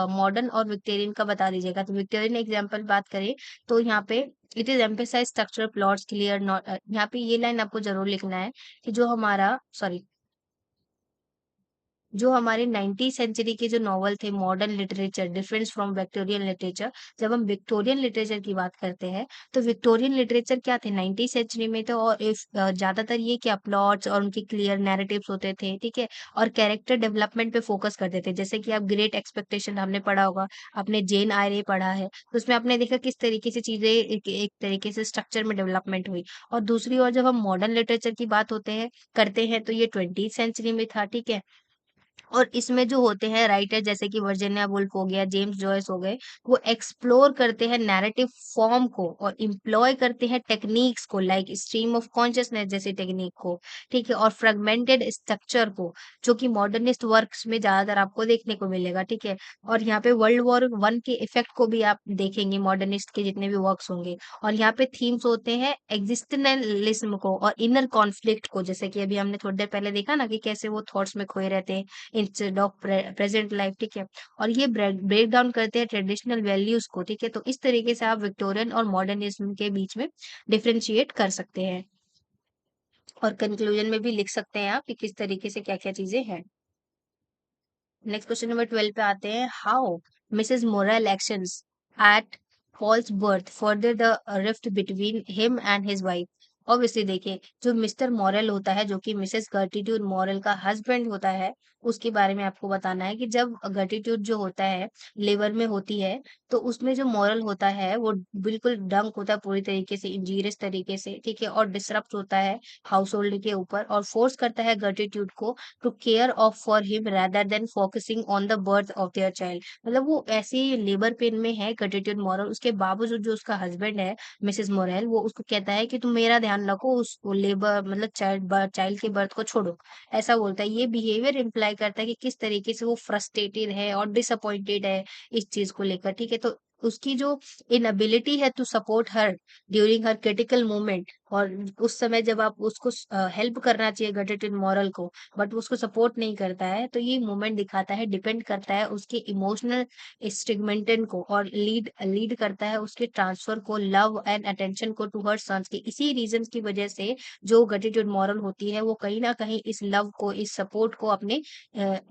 मॉडर्न और विक्टोरियन का बता दीजिएगा। तो विक्टोरियन एग्जांपल बात करें तो यहाँ पे it is emphasise structure plots clear not, यहाँ पे ये लाइन आपको जरूर लिखना है कि जो हमारा सॉरी जो हमारे 19th सेंचुरी के जो नॉवल थे modern literature difference from Victorian literature, जब हम विक्टोरियन लिटरेचर की बात करते हैं तो विक्टोरियन लिटरेचर क्या थे 19th सेंचुरी में, तो और इफ ज्यादातर ये क्या प्लॉट्स और उनके क्लियर नैरेटिव्स होते थे, ठीक है, और कैरेक्टर डेवलपमेंट पे फोकस करते थे। जैसे कि आप ग्रेट एक्सपेक्टेशन हमने पढ़ा होगा, आपने जेन आयरे पढ़ा है, तो उसमें आपने देखा किस तरीके से चीजें एक तरीके से स्ट्रक्चर में डेवलपमेंट हुई। और दूसरी ओर जब हम मॉडर्न लिटरेचर की बात होते हैं करते हैं तो ये 20th सेंचुरी में था, ठीक है। और इसमें जो होते हैं राइटर जैसे कि वर्जीनिया वुल्फ हो गया, जेम्स जॉयस हो गए, वो एक्सप्लोर करते हैं नैरेटिव फॉर्म को और इम्प्लॉय करते हैं टेक्निक्स को, लाइक स्ट्रीम ऑफ कॉन्शियसनेस जैसी टेक्निक को, ठीक है, और फ्रेगमेंटेड स्ट्रक्चर को, जो कि मॉडर्निस्ट वर्क्स में ज्यादातर आपको देखने को मिलेगा, ठीक है। और यहाँ पे वर्ल्ड वॉर 1 के इफेक्ट को भी आप देखेंगे मॉडर्निस्ट के जितने भी वर्क्स होंगे। और यहाँ पे थीम्स होते हैं एग्जिस्टेंशलिज्म को और इनर कॉन्फ्लिक्ट को, जैसे कि अभी हमने थोड़ी देर पहले देखा ना कि कैसे वो थॉट्स में खोए रहते हैं इंस्टेड ऑफ प्रेजेंट लाइफ, ठीक है। और ये ब्रेक डाउन करते हैं ट्रेडिशनल वैल्यूज को, ठीक है। तो इस तरीके से आप विक्टोरियन और मॉडर्निज्म के बीच में डिफरेंशिएट कर सकते हैं और कंक्लूजन में भी लिख सकते हैं आप कि किस तरीके से क्या क्या चीजें हैं। नेक्स्ट क्वेश्चन नंबर 12 पे आते हैं, how Mrs Morel actions at Paul's birth further the rift between him and his wife. Obviously देखिए, जो मिस्टर मॉरल होता है जो कि मिसेस गर्टिट्यूड मॉरल का हस्बैंड होता है, उसके बारे में आपको बताना है कि जब गर्टिट्यूड जो होता है लेबर में होती है, तो उसमें जो मॉरल होता है वो बिल्कुल डंक होता है पूरी तरीके से, इंजीरियस तरीके से, ठीक है, और डिसरप्ट होता है हाउस होल्ड के ऊपर और फोर्स करता है गर्टिट्यूड को to care of for him rather than focusing on the birth of their child. मतलब वो ऐसी लेबर पेन में है ग्रेटिट्यूड मॉरल, उसके बावजूद जो उसका हस्बैंड है मिसेस मोरेल, वो उसको कहता है कि तुम मेरा ध्यान रखो, उस लेबर मतलब चाइल्ड के बर्थ को छोड़ो, ऐसा बोलता है। ये बिहेवियर इम्प्लाई करता है कि किस तरीके से वो फ्रस्ट्रेटेड है और डिसअपॉइंटेड है इस चीज को लेकर, ठीक है। तो उसकी जो इनएबिलिटी है to support her during her critical moment, और उस समय जब आप उसको हेल्प करना चाहिए ग्रेटिट्यूड मॉरल को, बट वो उसको सपोर्ट नहीं करता है, तो ये मूवमेंट दिखाता है, डिपेंड करता है उसके इमोशनल स्टिगमेंटन को और लीड लीड करता है उसके ट्रांसफर को, लव एंड अटेंशन को टू हर सन्स के। इसी रीजन की वजह से जो ग्रेटिट्यूड मॉरल होती है वो कहीं ना कहीं इस लव को, इस सपोर्ट को अपने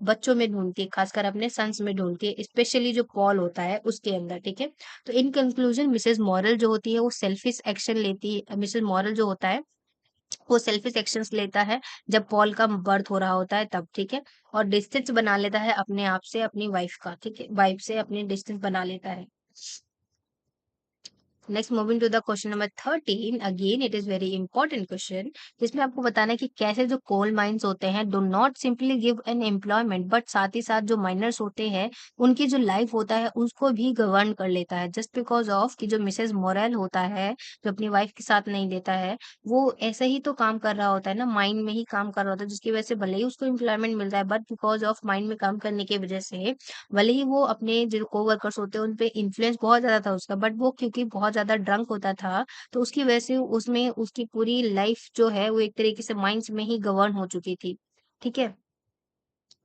बच्चों में ढूंढती है, खासकर अपने सन्स में ढूंढती है, स्पेशली जो पॉल होता है उसके अंदर, ठीक है। तो इन कंक्लूजन मिसेस मॉरल जो होती है वो सेल्फिश एक्शन लेती है, मिसेस मॉरल जो होता है वो सेल्फिश एक्शंस लेता है जब पॉल का बर्थ हो रहा होता है तब, ठीक है। और डिस्टेंस बना लेता है अपने आप से अपनी वाइफ का, ठीक है, वाइफ से अपनी डिस्टेंस बना लेता है। Next moving to the question number 13, again it is very important question, जिसमें आपको बताना है कि कैसे जो कोल माइंस होते हैं do not simply give an employment, but साथ ही साथ जो माइनर्स होते हैं उनकी जो लाइफ होता है उसको भी गवर्न कर लेता है, जस्ट बिकॉज ऑफ कि जो मिसेस मोरेल होता है जो अपनी वाइफ के साथ नहीं देता है, वो ऐसे ही तो काम कर रहा होता है ना, माइंड में ही काम कर रहा होता है, जिसकी वजह से भले ही उसको एम्प्लॉयमेंट मिलता है, बट बिकॉज ऑफ माइंड में काम करने की वजह से भले ही वो अपने जो कोवर्कर्स होते हैं उन पे इन्फ्लुएंस बहुत ज्यादा था उसका, बट वो क्योंकि बहुत ज्यादा ड्रंक होता था, तो उसकी वजह से उसमें उसकी पूरी लाइफ जो है वो एक तरीके से माइंड्स में ही गवर्न हो चुकी थी, ठीक है।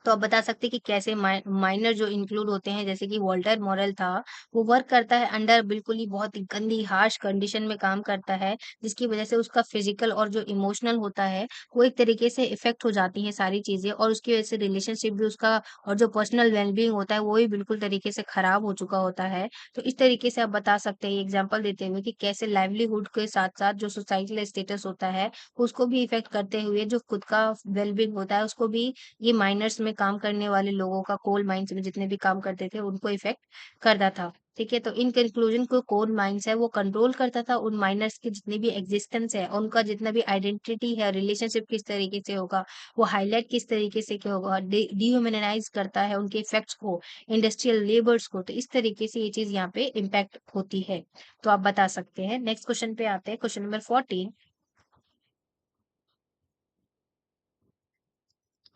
तो आप बता सकते हैं कि कैसे माइनर जो इंक्लूड होते हैं, जैसे कि वॉल्टर मॉरल था, वो वर्क करता है अंडर बिल्कुल ही बहुत ही गंदी हार्श कंडीशन में काम करता है, जिसकी वजह से उसका फिजिकल और जो इमोशनल होता है वो एक तरीके से इफेक्ट हो जाती है सारी चीजें, और उसकी वजह से रिलेशनशिप भी उसका और जो पर्सनल वेलबींग होता है वो भी बिल्कुल तरीके से खराब हो चुका होता है। तो इस तरीके से आप बता सकते हैं एग्जाम्पल देते हुए कि कैसे लाइवलीहुड के साथ साथ जो सोसाइटल स्टेटस होता है उसको भी इफेक्ट करते हुए जो खुद का वेलबींग होता है उसको भी ये माइनर्स में काम करने वाले लोगों का, कोल माइंस में जितने भी काम करते थे उनको इफेक्ट करता था, ठीक है। तो इन कंक्लूजन को कोल माइंस है वो कंट्रोल करता था उन माइनर्स की जितनी भी एग्जिस्टेंस है, उनका जितना भी आइडेंटिटी है, रिलेशनशिप किस तरीके से होगा, वो हाईलाइट किस तरीके से क्या होगा, डिह्यूमनाइज करता है उनके इफेक्ट्स को, इंडस्ट्रियल लेबर्स को। तो इस तरीके से ये चीज यहाँ पे इम्पैक्ट होती है, तो आप बता सकते हैं। नेक्स्ट क्वेश्चन पे आते हैं, question number 14,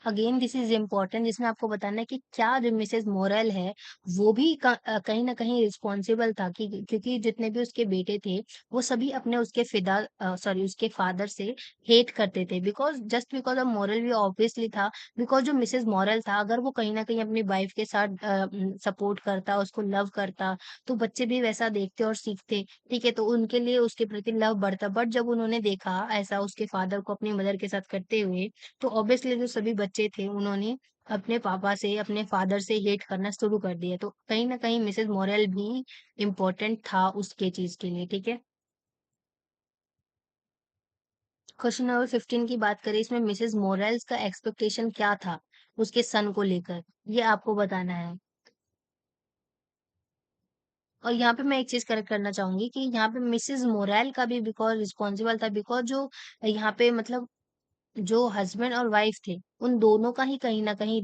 again this is important, जिसमें आपको बताना है कि क्या जो मिसेस मोरेल है वो भी कहीं ना कहीं रिस्पॉन्सिबल था, कि क्योंकि जितने भी उसके बेटे थे वो सभी अपने उसके फिदा सॉरी उसके फादर से हेट करते थे, बिकॉज ऑफ मोरल भी ऑब्वियसली था। बिकॉज जो मिसेस मोरेल था, अगर वो कहीं ना कहीं अपनी वाइफ के साथ सपोर्ट करता, उसको लव करता, तो बच्चे भी वैसा देखते और सीखते। ठीक है, तो उनके लिए उसके प्रति लव बढ़ता। बट जब उन्होंने देखा ऐसा उसके फादर को अपनी मदर के साथ करते हुए, तो ऑब्वियसली जो सभी बच्चे थे उन्होंने अपने पापा से, अपने फादर से हेट करना शुरू कर दिया। तो कहीं ना कहीं मिसेस मोरेल भी इम्पोर्टेंट था उसके चीज के लिए। ठीक है, क्वेश्चन नंबर 15 की बात करें, इसमें मिसेस मोरेल्स का एक्सपेक्टेशन क्या था उसके सन को लेकर, ये आपको बताना है। और यहाँ पे मैं एक चीज करेक्ट करना चाहूंगी कि यहाँ पे मिसेस मोरेल का भी बिकॉज रिस्पॉन्सिबल था, बिकॉज जो यहाँ पे मतलब जो हस्बैंड और वाइफ थे, उन दोनों का ही कहीं न कहीं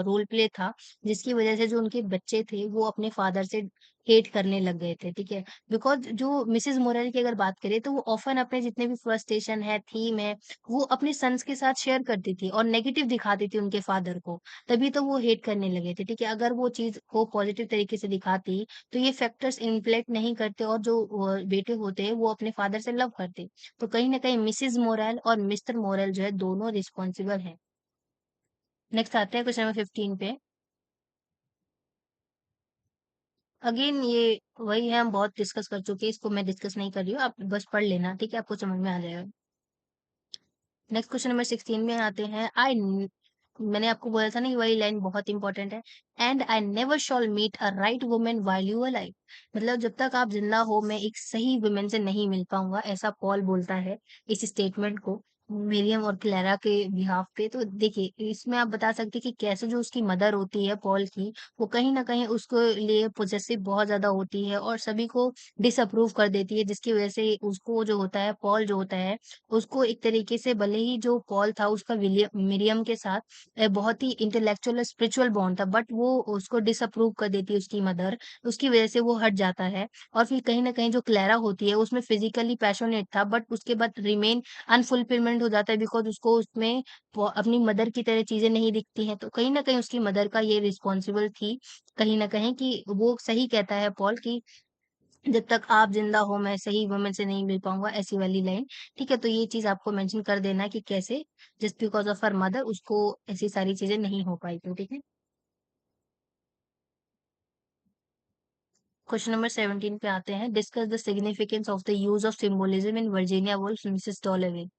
रोल प्ले था, जिसकी वजह से जो उनके बच्चे थे, वो अपने फादर से हेट करने लग गए थे, ठीक है? बिकॉज़ जो मिसेज़ मोरेल की अगर बात करें, तो वो ऑफ़न अपने जितने भी फ्रस्ट्रेशन है, थीम है, वो अपने सन्स के साथ शेयर करती थी और नेगेटिव दिखाती थी उनके फादर को, तभी तो वो हेट करने लगे थे, ठीक है? अगर वो चीज़ को पॉज़िटिव तरीके से दिखाती, तो ये फैक्टर्स इन्फ्लेक्ट नहीं करते और जो बेटे होते हैं, वो अपने फादर से लव करते। तो कहीं न कहीं मिसेज़ मोरेल और मिस्टर मोरेल जो है दोनों रिस्पॉन्सिबल हैं। नेक्स्ट आते हैं क्वेश्चन नंबर 15 पे। अगेन ये वही है, हम बहुत डिस्कस कर चुके हैं, इसको मैं डिस्कस नहीं कर रही हूँ, आप बस पढ़ लेना, ठीक है? आपको समझ में आ जाएगा। नेक्स्ट क्वेश्चन नंबर 16 में आते हैं। मैंने आपको बोला था ना, ये वाली लाइन बहुत इंपॉर्टेंट है। And I never shall meet a right woman while you alive. मतलब जब तक आप जिंदा हो, मैं एक सही वुमन से नहीं मिल पाऊंगा, ऐसा पॉल बोलता है इस स्टेटमेंट को मिरियम और क्लेरा के बिहाफ पे। तो देखिए, इसमें आप बता सकते हैं कि कैसे जो उसकी मदर होती है पॉल की, वो कहीं ना कहीं उसको लिए पोजेसिव बहुत ज्यादा होती है और सभी को डिसअप्रूव कर देती है, जिसकी वजह से उसको जो होता है, पॉल जो होता है, उसको एक तरीके से, भले ही जो पॉल था उसका मिरियम के साथ बहुत ही इंटेलेक्चुअल और स्पिरिचुअल बॉन्ड था, बट वो उसको डिसअप्रूव कर देती है उसकी मदर, उसकी वजह से वो हट जाता है। और फिर कहीं ना कहीं जो क्लेरा होती है, उसमें फिजिकली पैशनेट था, बट उसके बाद रिमेन अनफुलफिलमेंट हो जाता है, बिकॉज उसको उसमें अपनी मदर की तरह चीजें नहीं दिखती हैं। तो कहीं ना कहीं उसकी मदर का ये रिस्पॉन्सिबल थी, कहीं ना कहीं, कि वो सही कहता है पॉल की जब तक आप ज़िंदा हो, मैं सही वुमन से नहीं मिल पाऊँगा, ऐसी वाली लाइन। ठीक है? तो ये चीज़ आपको मेंशन कर देना है कि कैसे just because of her mother उसको ऐसी सारी चीज़ें नहीं हो पाई थी, ठीक है? क्वेश्चन नंबर 17 पे आते हैं। Discuss the significance of the use of symbolism in Virginia Woolf Mrs Dalloway.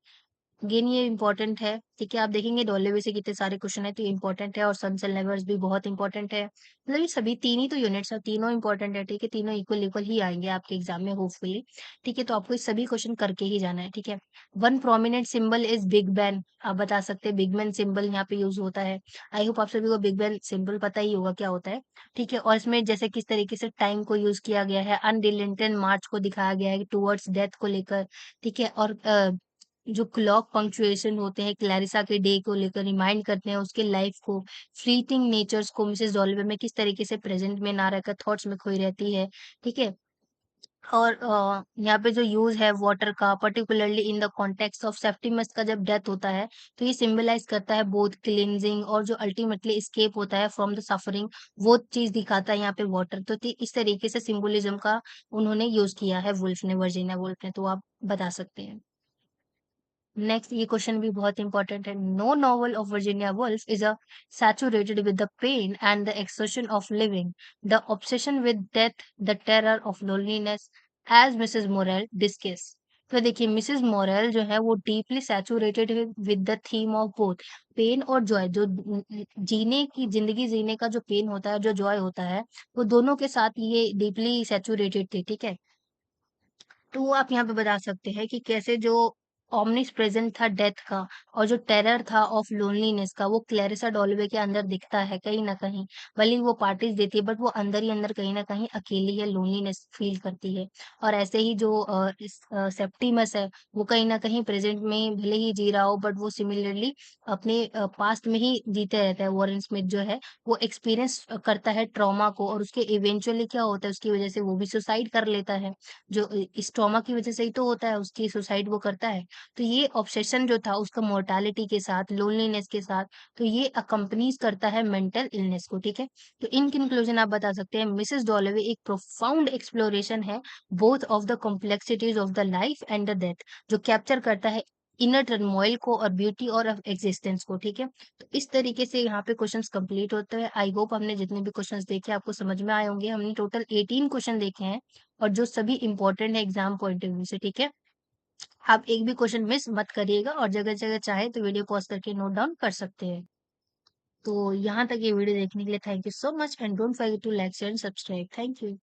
Again ये इम्पोर्टेंट है, ठीक है? आप देखेंगे डॉलेवी से कितने सारे क्वेश्चन है, तो ये इम्पोर्टेंट है। और सन्स एंड नेवर्स भी बहुत इंपॉर्टेंट है। मतलब ये सभी तीन ही तो यूनिट्स है, तीनों इंपॉर्टेंट है, ठीक है? तीनों इक्वल इक्वल ही आएंगे आपके एग्जाम में होपफुली। ठीक है, तो आपको ये सभी क्वेश्चन करके ही जाना है, ठीक है? One prominent symbol is Big Ben. आप बता सकते हैं बिग बैन सिंबल यहाँ पे यूज होता है। आई होप आप सभी को बिग बैन सिंबल पता ही होगा क्या होता है। ठीक है, और इसमें जैसे किस तरीके से टाइम को यूज किया गया है, अनरिलेटेड मार्च को दिखाया गया है टुवर्ड्स डेथ को लेकर। ठीक है, और जो क्लॉक पंक्चुएशन होते हैं क्लैरिसा के डे को लेकर रिमाइंड करते हैं उसके लाइफ को, फ्लीटिंग नेचर्स को मिसेस डॉलिवर में किस तरीके से प्रेजेंट में ना रहकर थॉट्स में खोई रहती है। ठीक है, और यहाँ पे जो यूज है वाटर का, particularly in the context of Septimus का जब डेथ होता है, तो ये सिंबलाइज करता है बोथ क्लिनजिंग और जो अल्टीमेटली स्केप होता है फ्रॉम द सफरिंग, वो चीज दिखाता है यहाँ पे वाटर। तो इस तरीके से सिंबोलिज्म का उन्होंने यूज किया है वुल्फ ने, वर्जीनिया वुल्फ ने, तो आप बता सकते हैं। नेक्स्ट ये क्वेश्चन भी बहुत इंपॉर्टेंट है। No novel of Virginia Woolf is a saturated with the pain and the exertion of living, the obsession with death, the terror of loneliness, as Mrs Morel discuss. तो देखिए, मिसेस मोरेल जो है वो deeply saturated with the theme of both pain और जॉय। जो जीने की, जिंदगी जीने का जो पेन होता है, जो जॉय होता है, वो दोनों के साथ ये डीपली सैचुरेटेड थी। ठीक है, तो वो आप यहाँ पे बता सकते हैं कि कैसे जो ओमनिस प्रेजेंट था डेथ का, और जो टेरर था ऑफ लोनलीनेस का, वो क्लैरिसा डॉलवे के अंदर दिखता है कहीं ना कहीं। भले ही वो पार्टीज देती है, बट वो अंदर ही अंदर कहीं ना कहीं अकेली है, लोनलीनेस फील करती है। और ऐसे ही जो सेप्टिमस है, वो कहीं ना कहीं प्रेजेंट में भले ही जी रहा हो, बट वो सिमिलरली अपने पास्ट में ही जीते रहता है। वॉरेन स्मिथ जो है, वो एक्सपीरियंस करता है ट्रॉमा को, और उसके इवेंचुअली क्या होता है, उसकी वजह से वो भी सुसाइड कर लेता है। जो इस ट्रॉमा की वजह से ही तो होता है, उसकी सुसाइड वो करता है। तो ये ऑब्सेशन जो था उसका मोर्टालिटी के साथ, लोनलीनेस के साथ, तो ये अकम्पनीज़ करता है मेंटल इलनेस को, ठीक है? तो इन कंक्लूजन आप बता सकते हैं मिसेस डॉलोवे एक प्रोफाउंड एक्सप्लोरेशन है both of the complexities of the life and the death, जो कैप्चर करता है इनर टर्मोइल को और ब्यूटी और एग्जिस्टेंस को, ठीक है? तो इस तरीके से यहाँ पे क्वेश्चंस कंप्लीट होते हैं। आई होप हमने जितने भी क्वेश्चंस देखे आपको समझ में आए होंगे। हमने टोटल 18 क्वेश्चन देखे हैं और जो सभी इंपॉर्टेंट है एग्जाम पॉइंट ऑफ व्यू से, ठीक है? आप एक भी क्वेश्चन मिस मत करिएगा और जगह-जगह चाहे तो वीडियो पॉज़ करके नोट डाउन कर सकते हैं। तो यहाँ तक ये वीडियो देखने के लिए thank you so much and don't forget to like, share and subscribe. Thank you.